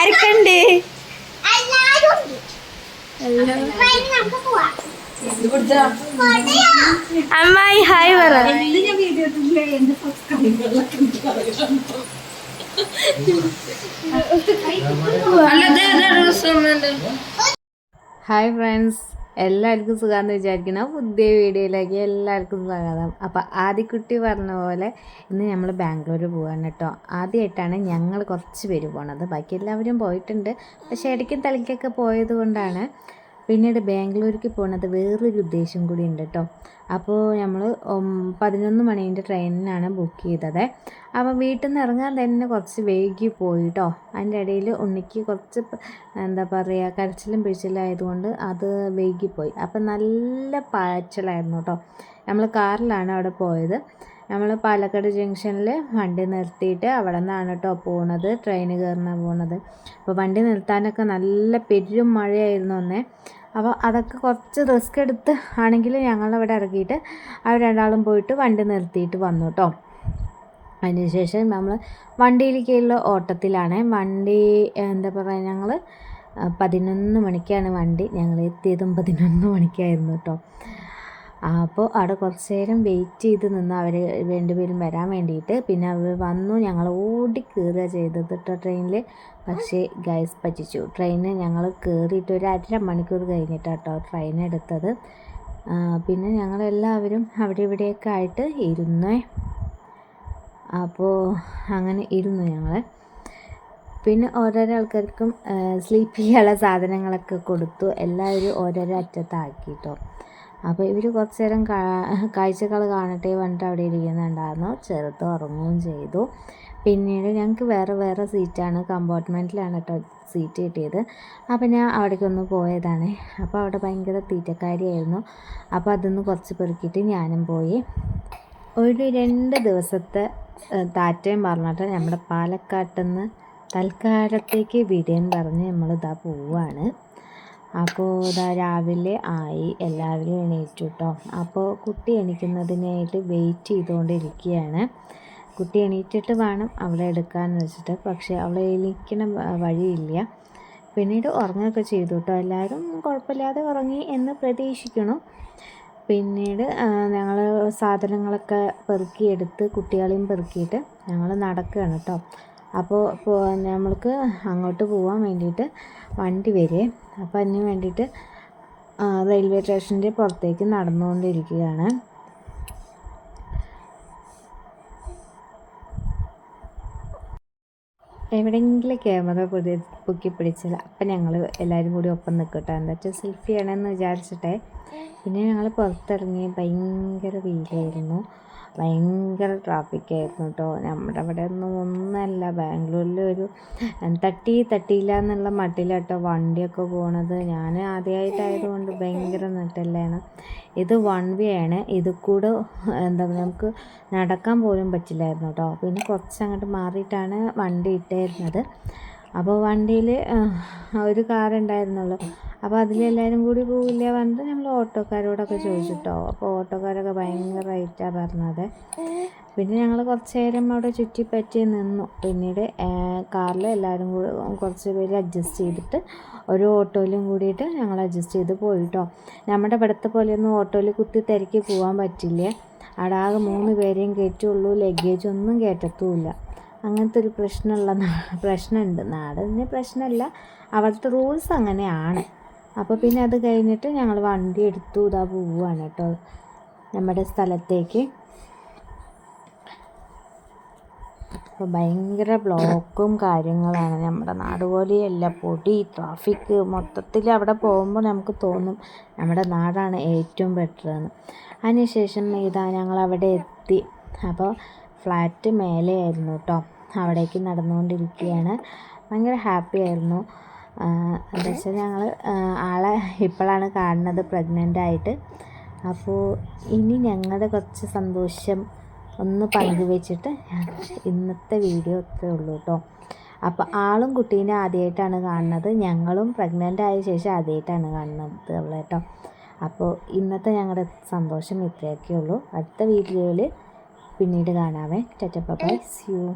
ആർക്കുണ്ട്? അമ്മായി ഹായ് പറ. Hi friends, എല്ലാവർക്കും സുഖമാണെന്ന് വിചാരിക്കണം. പുതിയ വീഡിയോയിലേക്ക് എല്ലാവർക്കും സ്വാഗതം. അപ്പോൾ ആദിക്കുട്ടി പറഞ്ഞ പോലെ ഇന്ന് നമ്മൾ ബാംഗ്ലൂർ പോകാൻ കേട്ടോ. ആദ്യമായിട്ടാണ് ഞങ്ങൾ കുറച്ച് പേര് പോണത്. ബാക്കി എല്ലാവരും പോയിട്ടുണ്ട്, പക്ഷേ ഇടയ്ക്കും തലയ്ക്കൊക്കെ പോയത് കൊണ്ടാണ് പിന്നീട് ബാംഗ്ലൂർക്ക് പോകുന്നത്. വേറൊരു ഉദ്ദേശം കൂടി ഉണ്ട് കേട്ടോ. അപ്പോൾ നമ്മൾ 11 മണീൻ്റെ ട്രെയിനിനാണ് ബുക്ക് ചെയ്തത്. അപ്പോൾ വീട്ടിൽ നിന്ന് ഇറങ്ങാൻ തന്നെ കുറച്ച് വൈകി പോയി കേട്ടോ. അതിൻ്റെ ഇടയിൽ ഉണ്ണിക്ക് കുറച്ച് എന്താ പറയുക കരച്ചിലും പിഴിച്ചിലായതുകൊണ്ട് അത് വൈകിപ്പോയി. അപ്പം നല്ല പാച്ചിലായിരുന്നു കേട്ടോ. നമ്മൾ കാറിലാണ് അവിടെ പോയത്. നമ്മൾ പാലക്കാട് ജംഗ്ഷനിൽ വണ്ടി നിർത്തിയിട്ട് അവിടെ നിന്നാണ് കേട്ടോ പോണത്. ട്രെയിൻ കയറുന്ന പോണത്. അപ്പോൾ വണ്ടി നിർത്താനൊക്കെ നല്ല പെരും മഴയായിരുന്നു അന്നേ. അപ്പോൾ അതൊക്കെ കുറച്ച് റിസ്ക് എടുത്ത് ആണെങ്കിൽ ഞങ്ങളവിടെ ഇറക്കിയിട്ട് അവർ രണ്ടാളും പോയിട്ട് വണ്ടി നിർത്തിയിട്ട് വന്നു കേട്ടോ. അതിനുശേഷം നമ്മൾ വണ്ടിയിലേക്കുള്ള ഓട്ടത്തിലാണ്. വണ്ടി എന്താ പറയുക, ഞങ്ങൾ 11 മണിക്കാണ് വണ്ടി. ഞങ്ങൾ എത്തിയതും 11 മണിക്കായിരുന്നു കേട്ടോ. അപ്പോൾ അവിടെ കുറച്ച് നേരം വെയിറ്റ് ചെയ്ത് നിന്ന് അവർ രണ്ടുപേരും വരാൻ വേണ്ടിയിട്ട്. പിന്നെ അവർ വന്നു. ഞങ്ങൾ ഓടി കയറുക ചെയ്തത് കേട്ടോ ട്രെയിനിൽ. പക്ഷേ ഗൈസ് പറ്റിച്ചു. ട്രെയിന് ഞങ്ങൾ കയറിയിട്ട് ഒരു 1.5 മണിക്കൂർ കഴിഞ്ഞിട്ടാണ് കേട്ടോ ട്രെയിൻ എടുത്തത്. പിന്നെ ഞങ്ങളെല്ലാവരും അവിടെ ഇവിടെയൊക്കെ ആയിട്ട് ഇരുന്നേ. അപ്പോൾ അങ്ങനെ ഇരുന്നു ഞങ്ങൾ. പിന്നെ ഓരോരോ ആൾക്കാർക്കും സ്ലീപ്പ് ചെയ്യാനുള്ള സാധനങ്ങളൊക്കെ കൊടുത്തു. എല്ലാവരും ഓരോരോ അറ്റത്താക്കി കേട്ടോ. അപ്പോൾ ഇവർ കുറച്ച് നേരം കാഴ്ചകൾ കാണട്ടെ പറഞ്ഞിട്ട് അവിടെ ഇരിക്കുന്നുണ്ടായിരുന്നു. ചെറുത് ഉറങ്ങുകയും ചെയ്തു. പിന്നീട് ഞങ്ങൾക്ക് വേറെ വേറെ സീറ്റാണ്, കമ്പാർട്ട്മെൻറ്റിലാണ് കേട്ടോ സീറ്റ് കിട്ടിയത്. അപ്പോൾ ഞാൻ അവിടേക്കൊന്ന് പോയതാണ്. അപ്പോൾ അവിടെ ഭയങ്കര തീറ്റക്കാരിയായിരുന്നു. അപ്പോൾ അതൊന്ന് കുറച്ച് പെറുക്കിയിട്ട് ഞാനും പോയി. ഒരു 2 ദിവസത്തെ താറ്റയും പറഞ്ഞിട്ട് നമ്മുടെ പാലക്കാട്ടിൽ നിന്ന് തൽക്കാലത്തേക്ക് വിടയും പറഞ്ഞ് നമ്മളിതാ പോവുകയാണ്. അപ്പോൾ ഇതാ രാവിലെ ആയി, എല്ലാവരും എണീറ്റു കേട്ടോ. അപ്പോൾ കുട്ടി എണീക്കുന്നതിനായിട്ട് വെയിറ്റ് ചെയ്തുകൊണ്ടിരിക്കുകയാണ്. കുട്ടി എണീറ്റിട്ട് വേണം അവളെ എടുക്കാമെന്ന് വെച്ചിട്ട്. പക്ഷേ അവളെ എണീക്കണ വഴിയില്ല. പിന്നീട് ഉറങ്ങുകയൊക്കെ ചെയ്തു കേട്ടോ. എല്ലാവരും കുഴപ്പമില്ലാതെ ഉറങ്ങി എന്ന് പ്രതീക്ഷിക്കണം. പിന്നീട് ഞങ്ങൾ സാധനങ്ങളൊക്കെ പെറുക്കിയെടുത്ത് കുട്ടികളെയും പെറുക്കിയിട്ട് ഞങ്ങൾ നടക്കുകയാണ് കേട്ടോ. അപ്പോൾ നമ്മൾക്ക് അങ്ങോട്ട് പോകാൻ വേണ്ടിയിട്ട് വണ്ടി വരെ. അപ്പോൾ അതിന് വേണ്ടിയിട്ട് റെയിൽവേ സ്റ്റേഷൻ്റെ പുറത്തേക്ക് നടന്നുകൊണ്ടിരിക്കുകയാണ്. എവിടെയെങ്കിലും ക്യാമറ പൊക്കി പിടിച്ചില്ല. അപ്പം ഞങ്ങൾ എല്ലാവരും കൂടി ഒപ്പം നിൽക്കട്ടെ, എന്താ വെച്ചാൽ സെൽഫി ചെയ്യണമെന്ന് വിചാരിച്ചിട്ടേ. പിന്നെ ഞങ്ങൾ പുറത്തിറങ്ങി. ഭയങ്കര വെയിലായിരുന്നു, ഭയങ്കര ട്രാഫിക്കായിരുന്നു കേട്ടോ. നമ്മുടെ അവിടെ ഒന്നല്ല, ബാംഗ്ലൂരിൽ ഒരു തട്ടിയില്ല എന്നുള്ള മട്ടിലാട്ടോ വണ്ടിയൊക്കെ പോണത്. ഞാൻ ആദ്യമായിട്ടായതുകൊണ്ട് ഭയങ്കര നെട്ടല്ലാണ്. ഇത് 1 വേ ആണ്. ഇത് കൂടെ എന്താ നമുക്ക് നടക്കാൻ പോലും പറ്റില്ലായിരുന്നു കേട്ടോ. പിന്നെ കുറച്ചങ്ങോട്ട് മാറിയിട്ടാണ് വണ്ടി ഇട്ടായിരുന്നത്. അപ്പോൾ വണ്ടിയിൽ ഒരു കാറുണ്ടായിരുന്നുള്ളൂ. അപ്പോൾ അതിലെല്ലാവരും കൂടി പോവില്ല പറഞ്ഞിട്ട് നമ്മൾ ഓട്ടോക്കാരോടൊക്കെ ചോദിച്ചിട്ടോ. അപ്പോൾ ഓട്ടോക്കാരൊക്കെ ഭയങ്കര റേറ്റാണ് പറഞ്ഞത്. പിന്നെ ഞങ്ങൾ കുറച്ച് നേരം അവിടെ ചുറ്റിപ്പറ്റി നിന്നു. പിന്നീട് കാറിൽ എല്ലാവരും കൂടി കുറച്ച് പേര് അഡ്ജസ്റ്റ് ചെയ്തിട്ട് ഒരു ഓട്ടോയിലും കൂടിയിട്ട് ഞങ്ങൾ അഡ്ജസ്റ്റ് ചെയ്ത് പോയിട്ടോ. നമ്മുടെ ഇവിടുത്തെ പോലെയൊന്നും ഓട്ടോയിൽ കുത്തി തിരക്കി പോകാൻ പറ്റില്ല. അവിടെ ആകെ 3 പേരെയും കയറ്റുള്ളൂ, ലഗേജ് ഒന്നും കയറ്റത്തുമില്ല. അങ്ങനത്തെ ഒരു പ്രശ്നമുണ്ട്. നാടിന് പ്രശ്നമല്ല, അവിടുത്തെ റൂൾസ് അങ്ങനെയാണ്. അപ്പോൾ പിന്നെ അത് കഴിഞ്ഞിട്ട് ഞങ്ങൾ വണ്ടി എടുത്തു ഇതാ പോവുകയാണ് കേട്ടോ നമ്മുടെ സ്ഥലത്തേക്ക്. അപ്പോൾ ഭയങ്കര ബ്ലോക്കും കാര്യങ്ങളാണ്. നമ്മുടെ നാട് പോലെയല്ല, പൊടി ട്രാഫിക് മൊത്തത്തിൽ. അവിടെ പോകുമ്പോൾ നമുക്ക് തോന്നും നമ്മുടെ നാടാണ് ഏറ്റവും ബെറ്റർ എന്ന്. അതിനുശേഷം ഇതാ ഞങ്ങൾ അവിടെ എത്തി. അപ്പോൾ ഫ്ലാറ്റ് മേലെയായിരുന്നു കേട്ടോ. അവിടേക്ക് നടന്നുകൊണ്ടിരിക്കുകയാണ്. ഭയങ്കര ഹാപ്പി ആയിരുന്നു. എന്താ വെച്ചാൽ ഞങ്ങൾ ആളെ ഇപ്പോഴാണ് കാണുന്നത് പ്രഗ്നൻ്റ് ആയിട്ട്. അപ്പോൾ ഇനി ഞങ്ങളുടെ കുറച്ച് സന്തോഷം ഒന്ന് പങ്കുവെച്ചിട്ട് ഇന്നത്തെ വീഡിയോ ഇത്രേ ഉള്ളൂ കേട്ടോ. അപ്പോൾ ആളും കുട്ടീനെ ആദ്യമായിട്ടാണ് കാണുന്നത്. ഞങ്ങളും പ്രഗ്നൻ്റ് ആയ ശേഷം ആദ്യമായിട്ടാണ് കാണുന്നത് അവളെ കേട്ടോ. അപ്പോൾ ഇന്നത്തെ ഞങ്ങളുടെ സന്തോഷം ഇത്രയൊക്കെ ഉള്ളൂ. അടുത്ത വീഡിയോയിൽ പിന്നീട് കാണാവേ. Tata bye, see U.